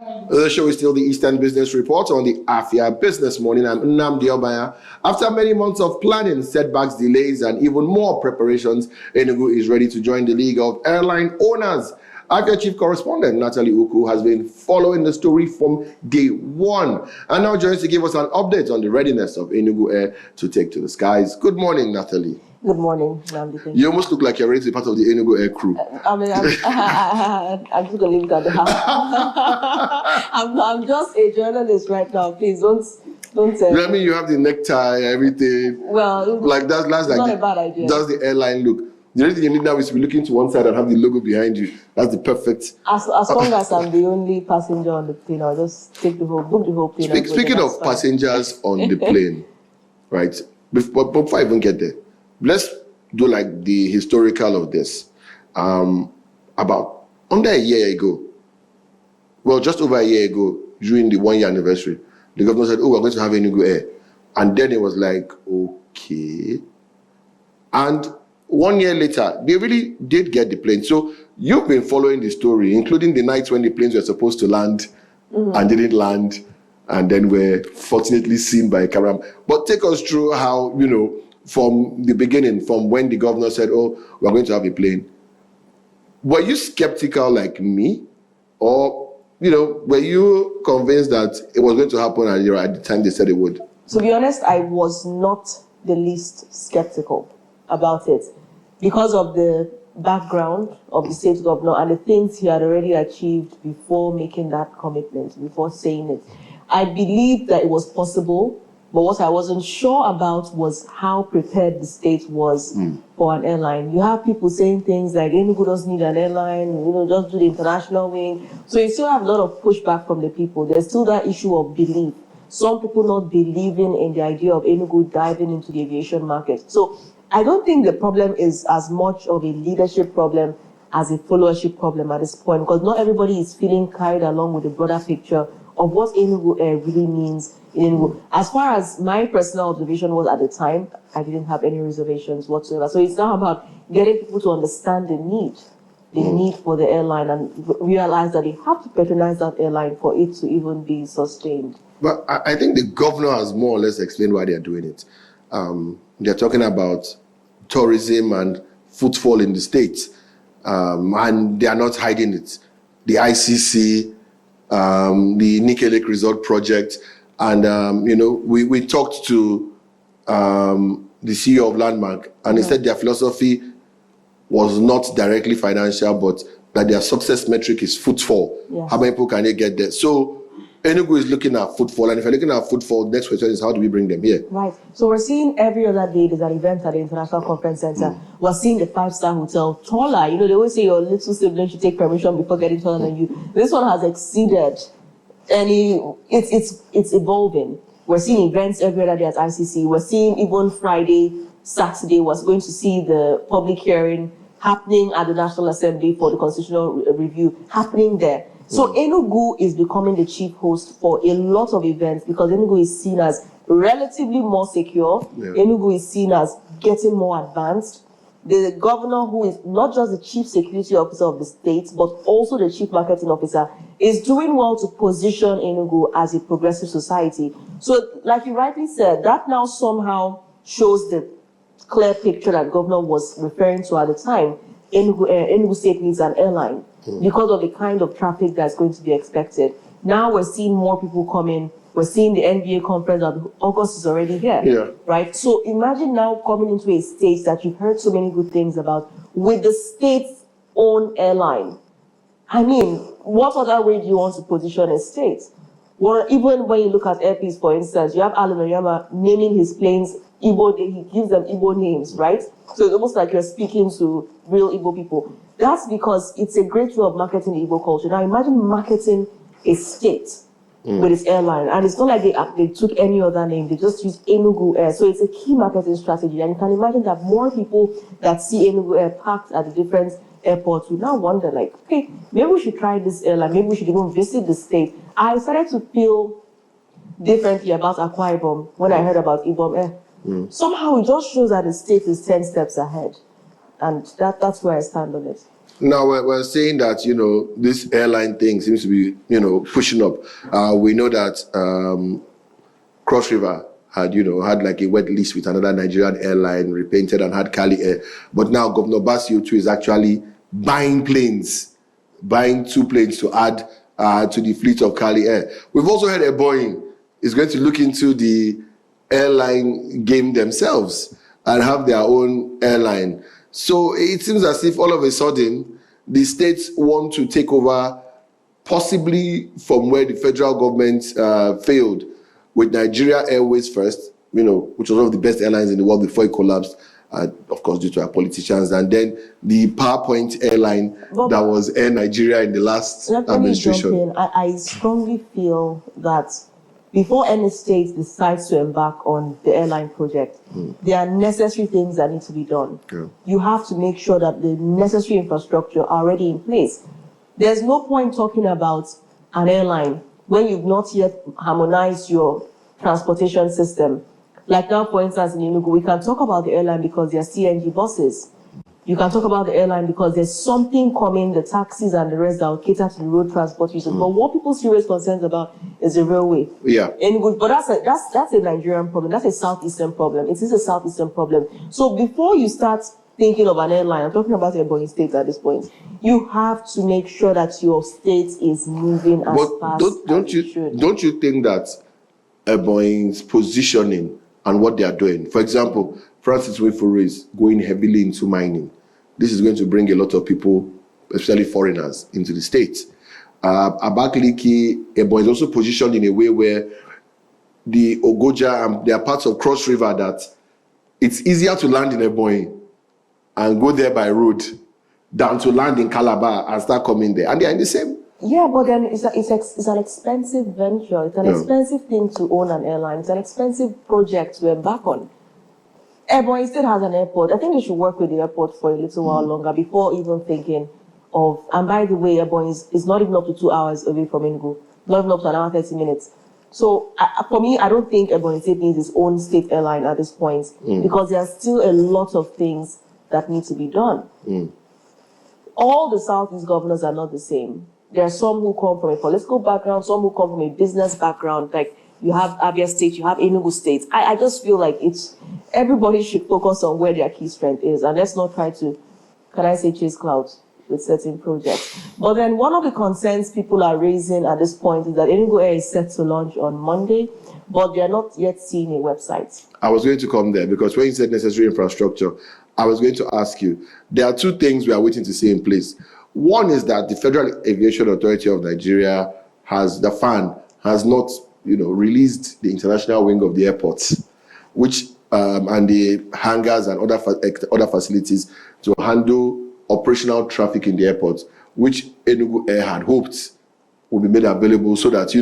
The show is still the Eastern Business Report on the Afia Business Morning. I'm Nnamdi Obaya. After many months of planning, setbacks, delays, and even more preparations, Enugu is ready to join the League of Airline Owners. Afia Chief Correspondent Nathelie Ukwu has been following the story from day one and now joins to give us an update on the readiness of Enugu Air to take to the skies. Good morning, Nathelie. Good morning, Nnamdi. You almost look like you're ready to be part of the Enugu Air crew. I'm just going to leave it at the house. I'm just a journalist right now. Please don't. I mean, you have the necktie, everything. Well, like that's not like a bad idea. That's the airline look. The only thing you need now is to be looking to one side and have the logo behind you. That's the perfect. As long as I'm the only passenger on the plane, I'll just book the whole plane. Speaking of passengers on the plane, right? Before I even get there, let's do like the historical of this. About under a year ago, well, just over a year ago, during the 1 year anniversary, the governor said, "Oh, we're going to have Enugu Air," and then it was like, okay, and 1 year later, they really did get the plane. So you've been following the story, including the nights when the planes were supposed to land and didn't land, and then were fortunately seen by a camera. But take us through how, from the beginning, from when the governor said, "Oh, we're going to have a plane." Were you skeptical like me? Or, were you convinced that it was going to happen at the time they said it would? To be honest, I was not the least skeptical about it, because of the background of the state governor and the things he had already achieved before making that commitment, before saying it. I believed that it was possible, but what I wasn't sure about was how prepared the state was for an airline. You have people saying things like, Enugu doesn't need an airline, just do the international wing. So you still have a lot of pushback from the people. There's still that issue of belief. Some people not believing in the idea of Enugu diving into the aviation market. So I don't think the problem is as much of a leadership problem as a followership problem at this point, because not everybody is feeling carried along with the broader picture of what Enugu Air really means in Enugu. As far as my personal observation was at the time, I didn't have any reservations whatsoever. So it's now about getting people to understand the need for the airline, and realize that they have to patronize that airline for it to even be sustained. But I think the governor has more or less explained why they are doing it. They're talking about tourism and footfall in the States, and they are not hiding it. The ICC, the Nike Lake Resort project, and we talked to the CEO of Landmark, and he said their philosophy was not directly financial, but that their success metric is footfall. Yes. How many people can they get there? So Enugu is looking at footfall, and if you're looking at footfall, the next question is, how do we bring them here? Right. So we're seeing every other day there's an event at the International Conference Center. We're seeing the 5-star hotel taller. They always say your little sibling should take permission before getting taller than you. This one has exceeded any. It's evolving. We're seeing events every other day at ICC. We're seeing even Friday, Saturday, we're going to see the public hearing happening at the National Assembly for the constitutional review happening there. So Enugu is becoming the chief host for a lot of events, because Enugu is seen as relatively more secure. Yeah. Enugu is seen as getting more advanced. The governor, who is not just the chief security officer of the state, but also the chief marketing officer, is doing well to position Enugu as a progressive society. So, like you rightly said, that now somehow shows the clear picture that the governor was referring to at the time. Enugu State needs an airline because of the kind of traffic that's going to be expected. Now we're seeing more people come in. We're seeing the NBA conference that August is already here, right? So imagine now coming into a state that you've heard so many good things about with the state's own airline. I mean, what other way do you want to position a state? Well, even when you look at airplanes, for instance, you have Alan Oyama naming his planes Igbo, he gives them Igbo names, right? So it's almost like you're speaking to real Igbo people. That's because it's a great way of marketing the Igbo culture. Now imagine marketing a state with its airline, and it's not like they took any other name, they just used Enugu Air. So it's a key marketing strategy, and you can imagine that more people that see Enugu Air parked at the different airports will now wonder, like, okay, maybe we should try this airline, maybe we should even visit the state. I started to feel differently about Akwa Ibom when I heard about Ibom Air. Somehow it just shows that the state is 10 steps ahead, and that's where I stand on it. Now we're saying that, this airline thing seems to be, pushing up. We know that Cross River had like a wet lease with another Nigerian airline, repainted, and had Cali Air. But now Governor Bassey too is actually buying 2 planes to add to the fleet of Cali Air. We've also heard a Boeing is going to look into the airline game themselves and have their own airline. So it seems as if all of a sudden the states want to take over, possibly from where the federal government failed, with Nigeria Airways first, which was one of the best airlines in the world before it collapsed, of course, due to our politicians, and then the PowerPoint airline that was Air Nigeria in the last administration. Let me jump in. I strongly feel that before any state decides to embark on the airline project, there are necessary things that need to be done. Yeah. You have to make sure that the necessary infrastructure are already in place. There's no point talking about an airline when you've not yet harmonized your transportation system. Like now, for instance, in Enugu, we can talk about the airline because there are CNG buses. You can talk about the airline because there's something coming, the taxis and the rest that will cater to the road transport users. But what people serious concerns about is the railway. Yeah. Enugu, but that's a Nigerian problem. That's a southeastern problem. It is a southeastern problem. So before you start thinking of an airline, I'm talking about Ebonyi State at this point, you have to make sure that your state is moving as fast as it should. Don't you think that Ebonyi's positioning and what they are doing, for example, Francis Wefuru is going heavily into mining. This is going to bring a lot of people, especially foreigners, into the state. Abakaliki, Ebonyi is also positioned in a way where the Ogoja and there are parts of Cross River that it's easier to land in Ebonyi and go there by road than to land in Calabar and start coming there. And they are in the same. Yeah, but then it's an expensive venture. It's an expensive thing to own an airline. It's an expensive project to embark on. Ebonyi State has an airport. I think they should work with the airport for a little while longer before even thinking of, and by the way, Ebonyi is not even up to 2 hours away from Enugu, not even up to an hour 30 minutes. So for me, I don't think Ebonyi State needs its own state airline at this point because there are still a lot of things that need to be done. All the Southeast governors are not the same. There are some who come from a political background, some who come from a business background. Like you have Avia State, you have Enugu State. I just feel like everybody should focus on where their key strength is, and let's not try to, chase clouds with certain projects. But then one of the concerns people are raising at this point is that Enugu Air is set to launch on Monday, but they are not yet seeing a website. I was going to come there because when you said necessary infrastructure, I was going to ask you, there are 2 things we are waiting to see in place. One is that the Federal Aviation Authority of Nigeria has not, released the international wing of the airports, which and the hangars and other facilities to handle operational traffic in the airports, which Enugu Air had hoped would be made available so that,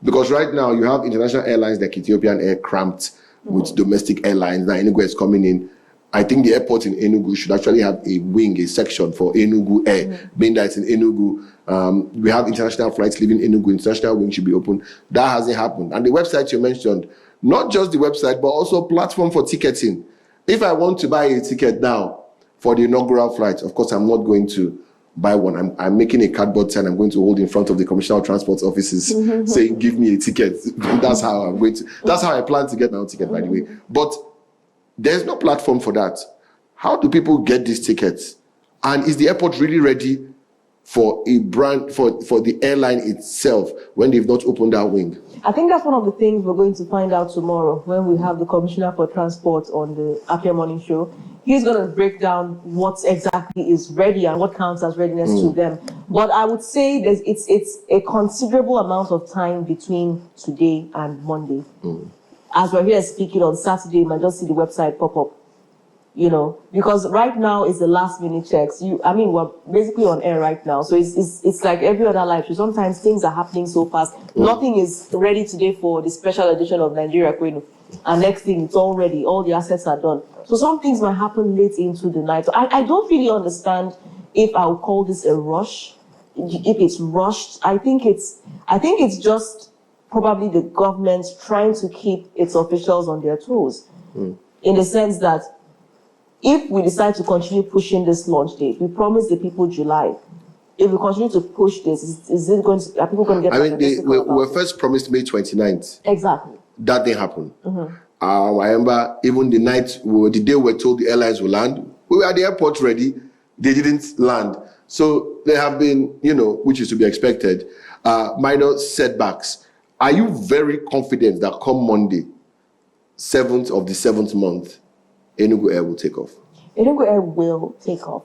because right now you have international airlines like Ethiopian Air cramped with domestic airlines. Now Enugu is coming in. I think the airport in Enugu should actually have a section for Enugu Air, being that it's in Enugu. We have international flights leaving Enugu, international wing should be open. That hasn't happened. And the website you mentioned, not just the website, but also a platform for ticketing. If I want to buy a ticket now for the inaugural flight, of course, I'm not going to buy one. I'm making a cardboard sign I'm going to hold in front of the Commissioner of Transport offices saying, give me a ticket. That's how I plan to get my own ticket, by the way. But there's no platform for that. How do people get these tickets? And is the airport really ready for a brand, for the airline itself when they've not opened that wing? I think that's one of the things we're going to find out tomorrow when we have the Commissioner for Transport on the Afia Morning Show. He's going to break down what exactly is ready and what counts as readiness to them. But I would say it's a considerable amount of time between today and Monday. As we're here speaking on Saturday, you might just see the website pop up, because right now is the last minute checks. We're basically on air right now. So it's like every other live show. Sometimes things are happening so fast. Nothing is ready today for the special edition of Nigeria Kwenu. And next thing, it's all ready. All the assets are done. So some things might happen late into the night. So I don't really understand if I would call this a rush. If it's rushed, I think it's just probably the government trying to keep its officials on their toes, in the sense that if we decide to continue pushing this launch date, we promised the people July. If we continue to push this, are people going to get? I mean, we were first promised May 29th. Exactly. That didn't happen. I remember even the day we were told the airlines will land, we were at the airport ready. They didn't land. So there have been, which is to be expected, minor setbacks. Are you very confident that come Monday, 7th of the 7th month, Enugu Air will take off? Enugu Air will take off.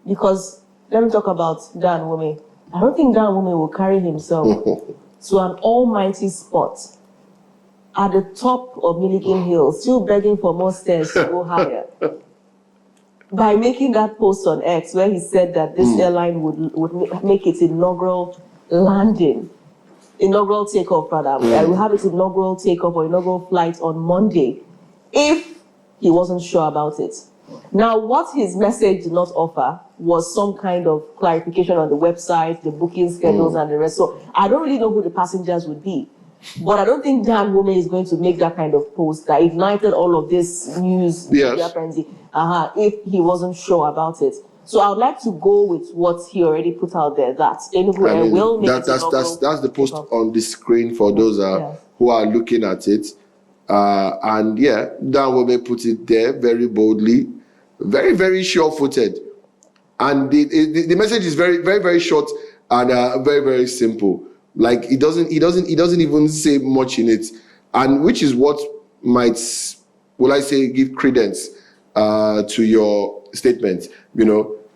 Because, let me talk about Dan Wume. I don't think Dan Wume will carry himself to an almighty spot at the top of Milliken Hill, still begging for more stairs to go higher. By making that post on X where he said that this airline would make its inaugural takeoff rather. We'll have its inaugural takeoff or inaugural flight on Monday if he wasn't sure about it. Now, what his message did not offer was some kind of clarification on the website, the booking schedules and the rest. So I don't really know who the passengers would be. But I don't think Dan Wume is going to make that kind of post that ignited all of this news frenzy if he wasn't sure about it. So I would like to go with what he already put out there, that Enugu Air will make it. That's the post on the screen for those who are looking at it. Dan Wume put it there very boldly, very, very sure-footed. And the message is very, very, very short and very, very simple. Like he doesn't even say much in it, and which is what might, give credence to your statement.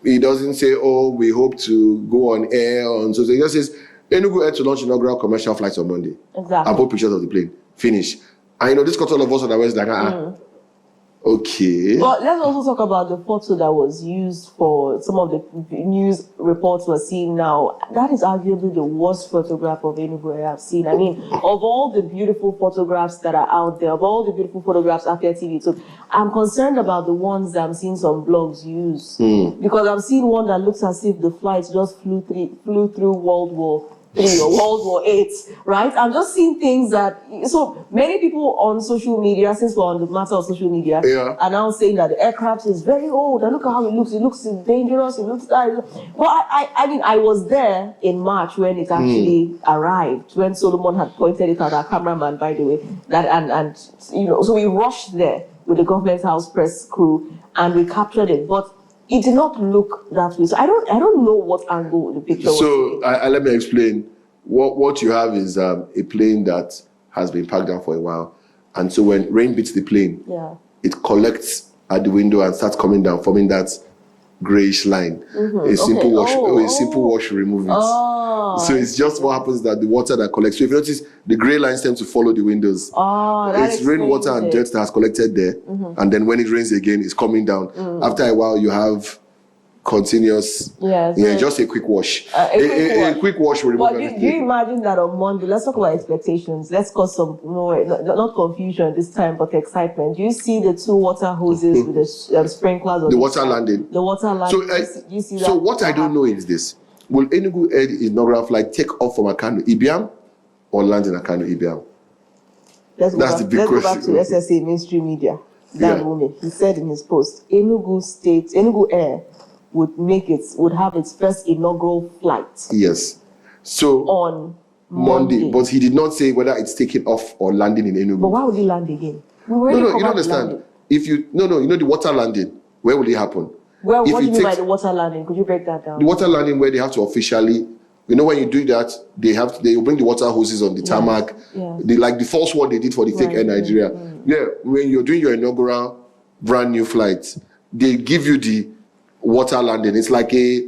He doesn't say, "Oh, we hope to go on air," so he just says, "Enugu Air to launch inaugural commercial flights on Monday." Exactly. And put pictures of the plane. Finish. And this got all of us on the west like, okay. But let's also talk about the photo that was used for some of the news reports we're seeing now. That is arguably the worst photograph of Enugu Air I've seen. I mean, of all the beautiful photographs that are out there, of all the beautiful photographs Afia TV took, I'm concerned about the ones that I'm seeing some blogs use. Because I'm seeing one that looks as if the flight just flew through World War III or World War VIII, right? I'm just seeing things that, so many people on social media, since we're on the matter of social media, are now saying that the aircraft is very old, and look at how it looks dangerous, it looks that. Well, I mean, I was there in March when it actually arrived, when Solomon had pointed it out, our cameraman, by the way, that, so we rushed there with the government house press crew, and we captured it, but it did not look that way. So I don't know what angle the picture was. So let me explain. What you have is a plane that has been parked down for a while, and so when rain beats the plane, it collects at the window and starts coming down, forming that grayish line. A simple wash will remove it. So it's just what happens that the water that collects. So if you notice, the gray lines tend to follow the windows. It's rainwater and dirt that has collected there, and then when it rains again, it's coming down. After a while, you have continuous. Just a quick wash. A quick wash will remove everything. Do you imagine that on Monday? Let's talk about expectations. Let's cause some not confusion this time, but excitement. Do you see the two water hoses with the sprinklers? The water landing. The water landing. So, do you see that? So what I don't know is this: will Enugu Air inaugural flight take off from Akano Ibiam or land in Akano Ibiam? Let's go back to SSA mainstream media. Dan Wume, he said in his post, Enugu Air would have its first inaugural flight. Yes. So on Monday. But he did not say whether it's taking off or landing in Enugu. But why would he land again? No, you don't understand. You know the water landing, where will it happen? Well, what do you mean by the water landing? Could you break that down? The water landing where they have to officially, when you do that, they will bring the water hoses on the tarmac. Like the false one they did for the fake Air Nigeria. When you're doing your inaugural brand new flight, they give you the water landing. It's like a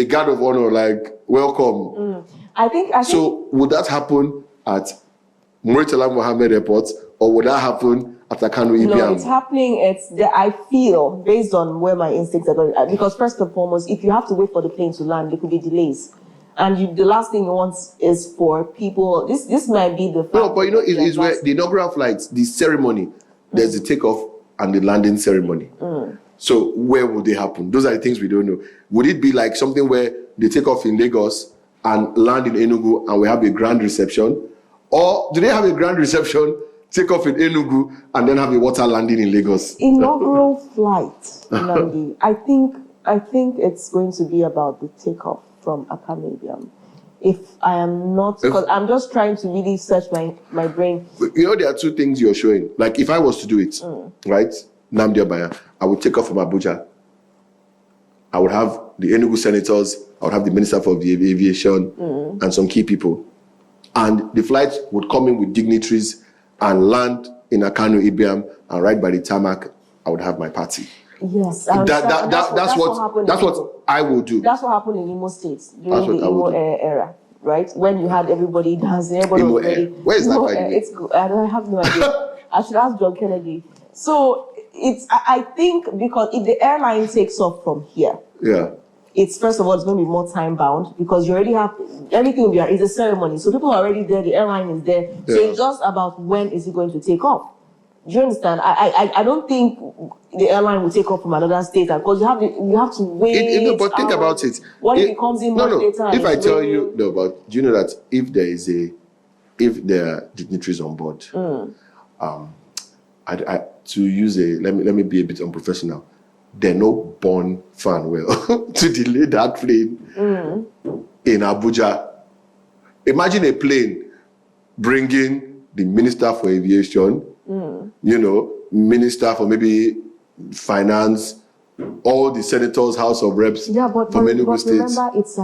guard of honor, like welcome. I think so. Would that happen at Murtala Mohammed Airport, or would that happen at Akano Ibiam? No, it's happening. I feel, based on where my instincts are going, because first and foremost, if you have to wait for the plane to land, there could be delays. And the last thing you want is for people. This might be the. No, but it's where the inaugural flights, the ceremony. There's the takeoff and the landing ceremony. So where would they happen? Those are the things we don't know. Would it be like something where they take off in Lagos and land in Enugu and we have a grand reception? Or do they have a grand reception take off in Enugu, and then have a water landing in Lagos. Inaugural flight, Nnamdi. I think it's going to be about the takeoff from Akamibiam. If I am not, because I'm just trying to really search my brain. You know, there are two things you're showing. Like, if I was to do it, right, Nnamdi Obaya, I would take off from Abuja. I would have the Enugu senators, I would have the Minister for the Aviation, and some key people. And the flight would come in with dignitaries and land in Akanu Ibiam, and right by the tarmac, I would have my party. Yes, that's what I will do. That's what happened in Imo State during the Imo Air era, right? When you had everybody dancing, everybody was ready. Where is that? It's good. I have no idea. I should ask John Kennedy. So I think because if the airline takes off from here, it's first of all, it's going to be more time bound because you already have everything will be it's a ceremony. So people are already there, the airline is there. So it's just about when is it going to take off. Do you understand? I don't think the airline will take off from another state because you have to wait. But think about it. What if it comes in much later? If I tell you, do you know that if there are dignitaries on board, let me be a bit unprofessional. They're not born fan well to delay that plane in Abuja. Imagine a plane bringing the Minister for Aviation, Minister for maybe Finance, all the senators, House of Reps from Enugu State. Remember, it's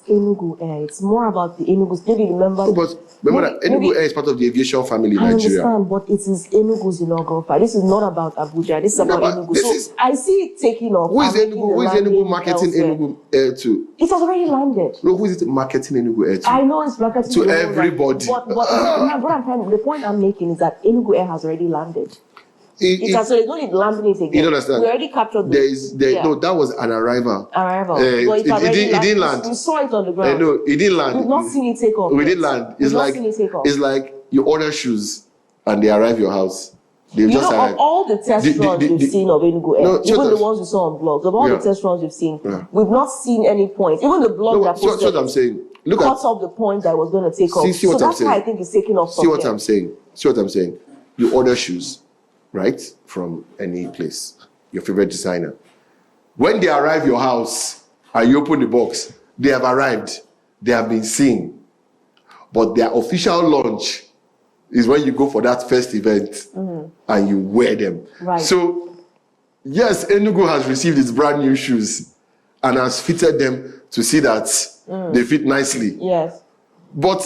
Enugu Air. It's more about the Enugu. Maybe remember. But remember that Enugu Air is part of the aviation family in Nigeria. I understand, but it is Enugu's inaugural flight. This is not about Abuja. This is about Enugu. I see it taking off. Who is Enugu marketing Enugu Air to? It has already landed. No, who is it marketing Enugu Air to? I know it's marketing to everybody. The point I'm making is that Enugu Air has already landed. So there's no need landing it again. You don't understand? We already captured No, that was an arrival. It didn't land. We saw it on the ground. No, it didn't land. We've not seen it take off. We didn't land. It's like you order shoes and they arrive your house. They've just arrived. Of all the test runs we've seen of Enugu Air, even the ones we saw on blogs, of all the test runs we've seen, we've not seen any point. Even the blog that posted what I'm saying. Cuts off the point that was going to take off. See what I'm saying. Why I think it's taking off. See what I'm saying. You order shoes, right, from any place, your favorite designer. When they arrive your house and you open the box, they have arrived, they have been seen. But their official launch is when you go for that first event and you wear them. Right. So, yes, Enugu has received its brand new shoes and has fitted them to see that they fit nicely. Yes. But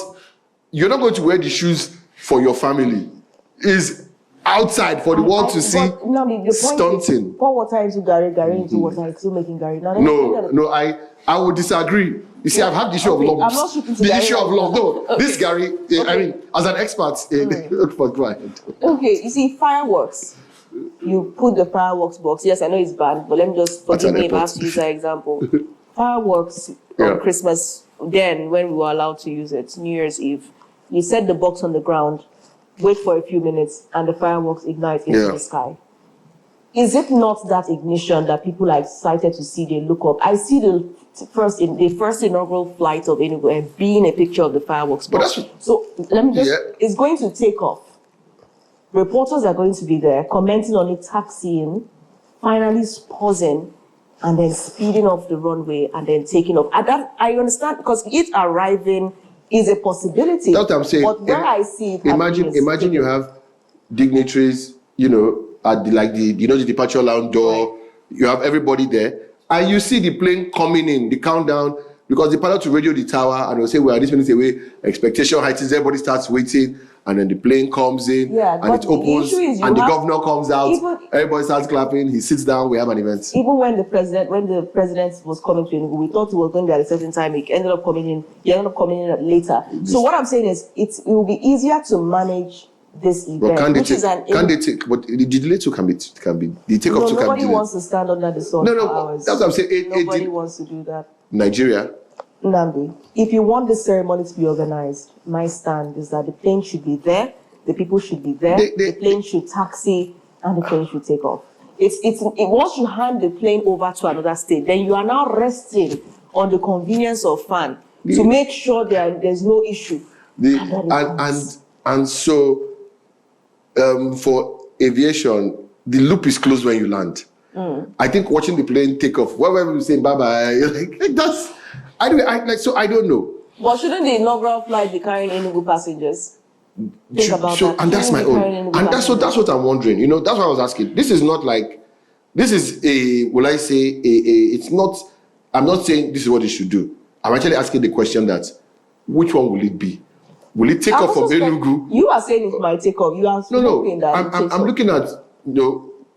you're not going to wear the shoes for your family. It's outside for the world to see. Stunting. Pour water into Gary into water, it's still making Gary. No, I would disagree. You see, I've had the issue of lumps. I'm not speaking to Gary. The issue of lumps. No, this Gary, I mean, as an expert in go ahead. Okay, you see, fireworks. You put the fireworks box. Yes, I know it's banned, but let me just forgive me if I have to use that example. Fireworks on Christmas, then when we were allowed to use it, New Year's Eve, you set the box on the ground, wait for a few minutes, and the fireworks ignite into the sky. Is it not that ignition that people are excited to see? They look up. I see the first inaugural flight of Enugu Air being a picture of the fireworks box. So let me just, it's going to take off. Reporters are going to be there, commenting on it, taxiing, finally pausing, and then speeding off the runway and then taking off. And that, I understand, because it arriving is a possibility. That's what I'm saying. But where I see it, imagine you have dignitaries, at the departure lounge door. Right. You have everybody there, and you see the plane coming in, the countdown, because the pilot will radio the tower and will say, "Well, this minutes away." Expectation heightens. Everybody starts waiting, and then the plane comes in, and it opens, and the governor comes out. Everybody starts clapping. He sits down. We have an event. Even when the president was coming to Enugu, we thought he was going to be at a certain time. He ended up coming in. He ended up coming in later. So what I'm saying is, it will be easier to manage this event, but the delay too can be the takeoff too can be. Nobody wants to stand under the sun for hours. That's what I'm saying. Nobody wants to do that. Nigeria. Nnamdi, if you want this ceremony to be organized, my stand is that the plane should be there, the people should be there, the plane should taxi, and the plane should take off. Once you hand the plane over to another state, then you are now resting on the convenience of fan to make sure there's no issue. And so for aviation, the loop is closed when you land. I think watching the plane take off, wherever you say bye-bye, like that's, I don't know. But shouldn't the inaugural flight be carrying Enugu passengers? Think about that. And that's my own. And that's what I'm wondering. That's what I was asking. This is not like, this is it's not, I'm not saying this is what they should do. I'm actually asking the question that, which one will it be? Will it take off from Enugu? You are saying it might take off. You are hoping that I'm looking at,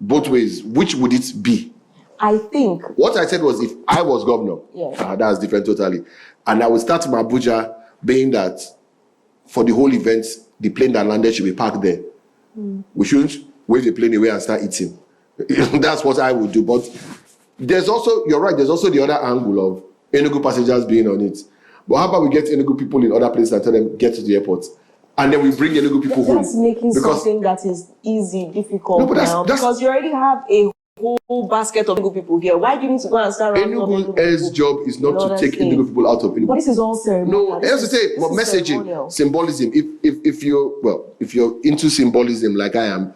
both ways. Which would it be? I think. What I said was, if I was governor, that's different totally. And I would start from Abuja, being that for the whole event, the plane that landed should be parked there. We shouldn't wave the plane away and start eating. That's what I would do. But there's also, you're right, there's also the other angle of Enugu passengers being on it. But how about we get Enugu people in other places and tell them, get to the airport? And then we bring Enugu people home. That's making something that is easy, difficult now. Because you already have a whole basket of Enugu people here. Why do you need to go and start running Enugu Air's job is not to take Enugu people out of Enugu. But this is all ceremonial. No, I have to say, but messaging, symbolism. If you're into symbolism like I am,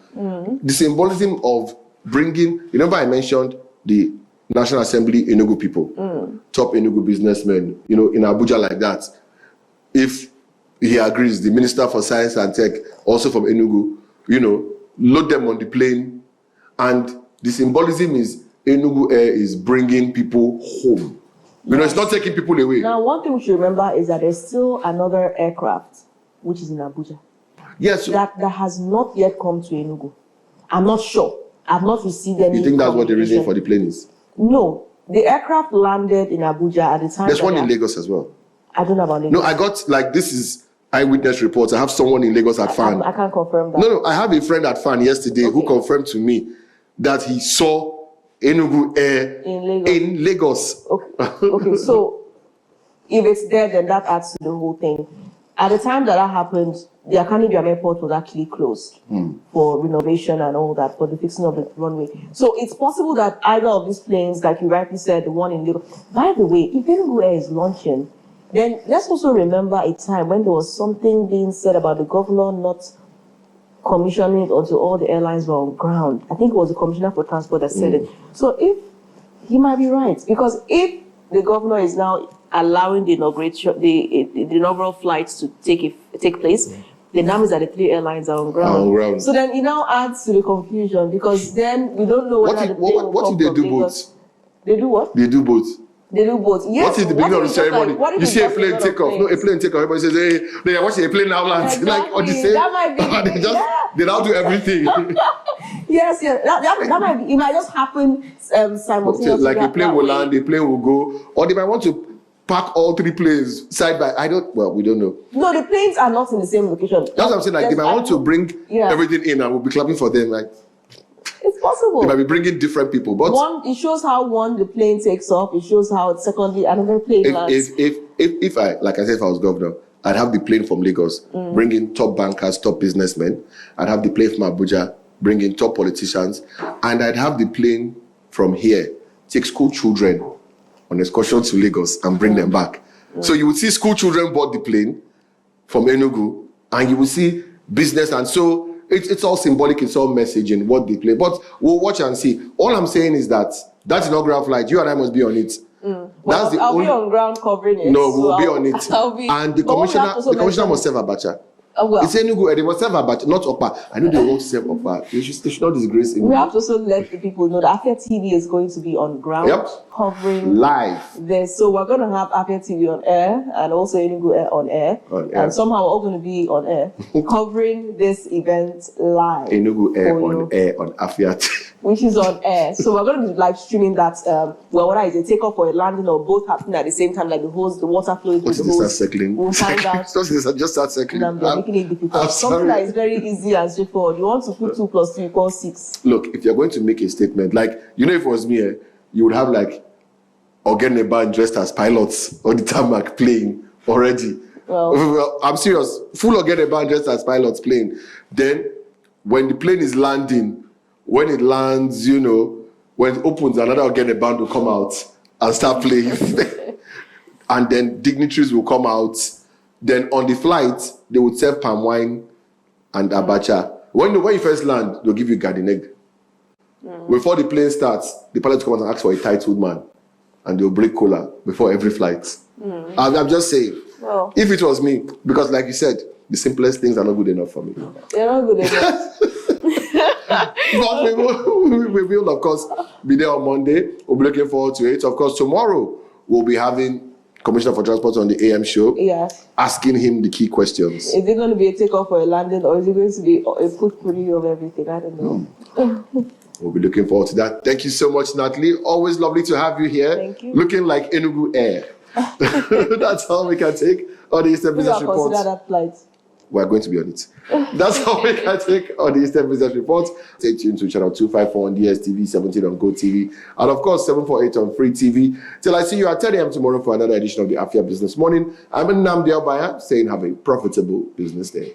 the symbolism of bringing, remember I mentioned the National Assembly Enugu people, top Enugu businessmen, in Abuja like that. If he agrees, the Minister for Science and Tech, also from Enugu, load them on the plane. And the symbolism is Enugu Air is bringing people home. It's not taking people away. Now, one thing we should remember is that there's still another aircraft, which is in Abuja. Yes. That has not yet come to Enugu. I'm not sure. I've not received any. You think that's what the reason for the plane is? No. The aircraft landed in Abuja at the time. There's one in Lagos as well. I don't know about Lagos. No, I got, this is eyewitness reports. I have someone in Lagos at FAN. I can't confirm that. No, I have a friend at FAN yesterday who confirmed to me that he saw Enugu Air in Lagos. Okay, so if it's there, then that adds to the whole thing. At the time that happened, the Akanijam airport was actually closed for renovation and all that, for the fixing of the runway. So it's possible that either of these planes, like you rightly said, the one in Lagos. By the way, if Enugu Air is launching, then let's also remember a time when there was something being said about the governor not commissioning it until all the airlines were on ground. I think it was the commissioner for transport that said it. So if he might be right, because if the governor is now allowing the inaugural flights to take place, then that means that the 3 airlines are on ground. So then it now adds to the confusion, because then we don't know whether what if they do both? They do what? They do both. They do both. Yes. What is the beginning of the ceremony? You see a plane take off. No, a plane take off. Everybody says, hey, they are watching a plane now land. Exactly. Like what you say? That might be. They now do everything. Yes. That might be. It might just happen simultaneously. Like a plane will land, a plane will go, or they might want to park all 3 planes side by. We don't know. No, the planes are not in the same location. That's what I'm saying. Like they might want to bring everything in, and we'll be clapping for them. Like it's possible. They might be bringing different people, but it shows how the plane takes off. It shows how secondly another plane lands. If I, like I said, if I was governor, I'd have the plane from Lagos bring in top bankers, top businessmen. I'd have the plane from Abuja bring in top politicians, and I'd have the plane from here take school children on excursion to Lagos and bring them back. So you would see school children board the plane from Enugu, and you will see business, and so it's all symbolic, it's all messaging what they play. But we'll watch and see. All I'm saying is that inaugural flight, you and I must be on it. Well, I'll be on ground covering it. No, we'll be on it. And the commissioner must serve Abacha. It's Enugu, they must serve Abacha, not Opa. I know they won't serve Opa. They should not disgrace Enugu. We have to also let the people know that Afia TV is going to be on ground, covering live this. So we're going to have Afia TV on air and also Enugu Air on air. And somehow we're all going to be on air, covering this event live. Enugu Air on air on Afia TV. Which is on air. So we're going to be live streaming that, whether it's a takeoff or a landing or both happening at the same time, like the water flowing through the hose. We'll find out. Just start circling. They're making it difficult. Something that is very easy and straightforward. You want to put 2 + 2 = 6. Look, if you're going to make a statement, like, if it was me, you would have like Ogene band dressed as pilots on the tarmac playing already. Well, I'm serious. Full Ogene band dressed as pilots playing. Then, when the plane is landing, when it lands, when it opens, another Ogene band will come out and start playing. And then dignitaries will come out. Then on the flight, they would serve palm wine and abacha When you first land, they'll give you garden egg. Before the plane starts, the pilot comes and asks for a titled man, and they'll break cola before every flight. I'm just saying, Well, if it was me, because like you said, the simplest things are not good enough for me. they're not good enough. But we will, of course, be there on Monday. We'll be looking forward to it. Of course, tomorrow we'll be having Commissioner for Transport on the AM show, Yes. asking him the key questions. Is it going to be a takeoff or a landing, or is it going to be a footprint of everything? I don't know. We'll be looking forward to that. Thank you so much, Nathelie. Always lovely to have you here. Thank you. Looking like Enugu Air. That's all we can take on the Eastern Business Report. Consider that flight. We're going to be on it. That's all we can take on the Eastern Business Report. Stay tuned to channel 254 on DSTV, 17 on GoTV, and of course 748 on Free TV. Till I see you at 10 a.m. tomorrow for another edition of the Afia Business Morning. I'm Nnamdi Obaya saying have a profitable business day.